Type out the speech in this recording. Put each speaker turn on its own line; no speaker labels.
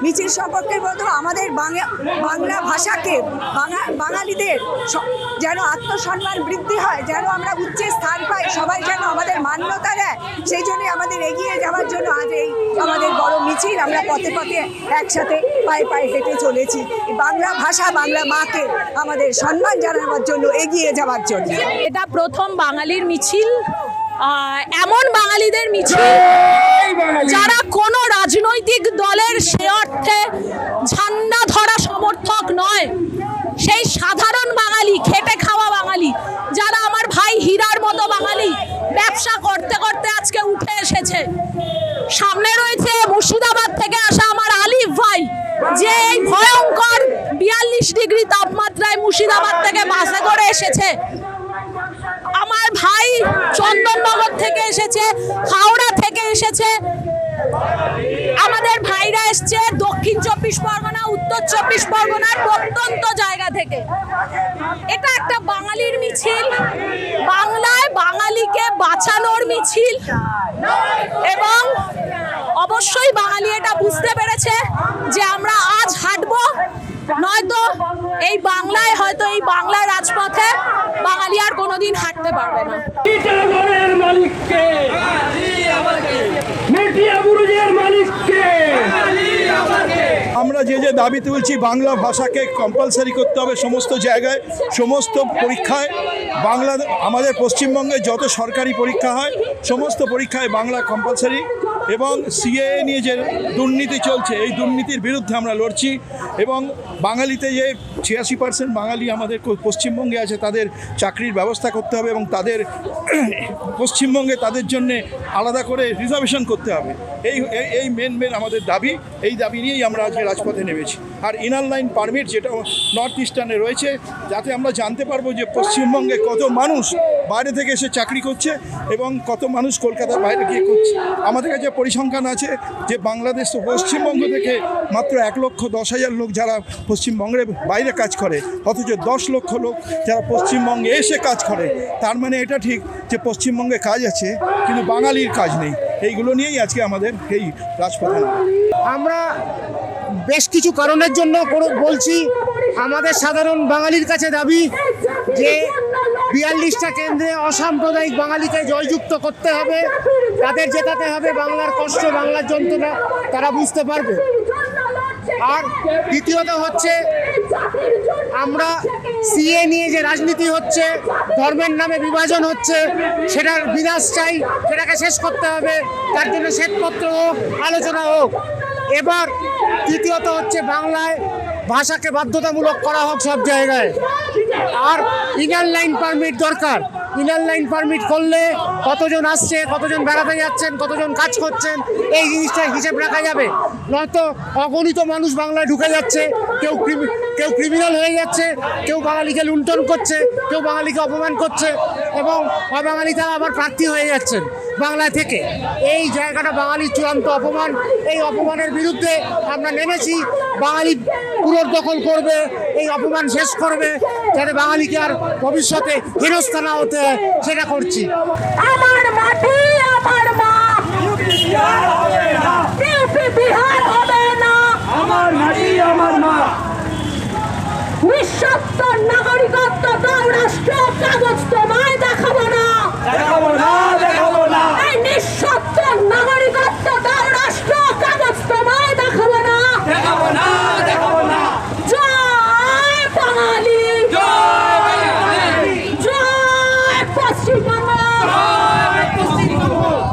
মিছিল সম্পর্কে বলতে আমাদের বাংলা ভাষাকে বাঙালিদের যেন আত্মসম্মান বৃদ্ধি হয়, যেন আমরা উচ্চে স্থান পাই, সবাই যেন আমাদের মান্যতা দেয়, সেই জন্যই আমাদের এগিয়ে যাওয়ার জন্য আজ এই আমাদের বড় মিছিল। আমরা পথে পথে একসাথে পায়ে পায়ে হেঁটে চলেছি বাংলা ভাষা, বাংলা মাকে আমাদের সম্মান জানানোর জন্য, এগিয়ে যাওয়ার জন্য।
এটা প্রথম বাঙালির মিছিল, এমন বাঙালিদের মিছিল যারা কোনো রাজনৈতিক দলের সে অর্থে ঝান্ডা ধরা সমর্থক নয়, সেই সাধারণ বাঙালি, খেটে খাওয়া বাঙালি, যারা আমার ভাই হীরার মতো বাঙালি ব্যবসা করতে করতে আজকে উঠে এসেছে। সামনে রয়েছে মুর্শিদাবাদ থেকে আসা আমার আলিফ ভাই, যে এই ভয়ঙ্কর 42 ডিগ্রি তাপমাত্রায় মুর্শিদাবাদ থেকে বাসে করে এসেছে। আমার ভাই চন্দননগর থেকে এসেছে, হাওড়া থেকে এসেছে, আমাদের ভাইরা এসছে দক্ষিণ 24 পরগনা, উত্তর 24 পরগনার প্রত্যন্ত জায়গা থেকে। এটা একটা বাঙালির মিছিল, বাংলায় বাঙালিকে বাঁচানোর মিছিল, এবং অবশ্যই বাঙালি এটা বুঝতে পেরেছে যে আমরা আজ হাঁটবো, নয়তো এই বাংলায়, হয়তো এই বাংলার রাজপথে বাঙালি আর কোনোদিন হাঁটতে পারবে না।
আমরা যে দাবি তুলছি, বাংলা ভাষাকে কম্পালসারি করতে হবে সমস্ত জায়গায়, সমস্ত পরীক্ষায় বাংলা। আমাদের পশ্চিমবঙ্গে যত সরকারি পরীক্ষা হয় সমস্ত পরীক্ষায় বাংলা কম্পালসারি, এবং সিএএ নিয়ে যে দুর্নীতি চলছে, এই দুর্নীতির বিরুদ্ধে আমরা লড়ছি। এবং বাঙালিতে যে 86% বাঙালি আমাদের পশ্চিমবঙ্গে আছে, তাদের চাকরির ব্যবস্থা করতে হবে, এবং তাদের পশ্চিমবঙ্গে তাদের জন্যে আলাদা করে রিজার্ভেশন করতে হবে। এই মেন আমাদের দাবি। এই দাবি নিয়েই আমরা আজকে রাজপথে নেমেছি। আর ইনার লাইন পারমিট যেটা নর্থ ইস্টার্নে রয়েছে, যাতে আমরা জানতে পারবো যে পশ্চিমবঙ্গে কত মানুষ বাইরে থেকে এসে চাকরি করছে এবং কত মানুষ কলকাতার বাইরে গিয়ে করছে। আমাদের কাছে পরিসংখ্যান আছে যে বাংলাদেশ, পশ্চিমবঙ্গ থেকে মাত্র 1,10,000 লোক যারা পশ্চিমবঙ্গের বাইরে কাজ করে, অথচ 10 লক্ষ লোক যারা পশ্চিমবঙ্গে এসে কাজ করে। তার মানে এটা ঠিক যে পশ্চিমবঙ্গে কাজ আছে কিন্তু বাঙালির কাজ নেই। এইগুলো নিয়েই আজকে আমাদের এই রাজপথে।
আমরা বেশ কিছু কারণের জন্য বলছি, আমাদের সাধারণ বাঙালির কাছে দাবি যে 42টা কেন্দ্রে অসাম্প্রদায়িক বাঙালিকে জয়যুক্ত করতে হবে, তাদের জেতাতে হবে। বাংলার কষ্ট, বাংলার যন্ত্রণা তারা বুঝতে পারবে। আর দ্বিতীয়ত হচ্ছে, আমরা সিএ নিয়ে যে রাজনীতি হচ্ছে, ধর্মের নামে বিভাজন হচ্ছে, সেটার বিনাশ চাই, সেটাকে শেষ করতে হবে। তার জন্য শ্বেতপত্র হোক, আলোচনা হোক। এবার তৃতীয়ত হচ্ছে, বাংলায় ভাষাকে বাধ্যতামূলক করা হোক সব জায়গায়। আর ইনার লাইন পারমিট দরকার। ইনার লাইন পারমিট করলে কতজন আসছে, কতজন বেড়াতে যাচ্ছেন, কতজন কাজ করছেন, এই জিনিসটা হিসেব রাখা যাবে। নয়তো অগণিত মানুষ বাংলায় ঢুকে যাচ্ছে, কেউ ক্রিমিনাল হয়ে যাচ্ছে, কেউ বাঙালিকে লুণ্ঠন করছে, কেউ বাঙালিকে অপমান করছে, এবং অবাঙালি তারা আবার প্রার্থী হয়ে যাচ্ছেন বাংলা থেকে। এই জায়গাটা বাঙালির চূড়ান্ত অপমান। এই অপমানের বিরুদ্ধে আমরা নেমেছি। বাঙালি পুনর্দখল করবে, এই অপমান শেষ করবে, যাতে বাঙালিকে আর ভবিষ্যতে হেনস্থা না হতে হয়, সেটা করছি।
আমার মাটি, আমার মা, বিহার হবে না।
আমার মাটি, আমার মা,
নিঃস্বার্থ নাগরিকত্ব দাও রাষ্ট্র, কাগজ তোমার।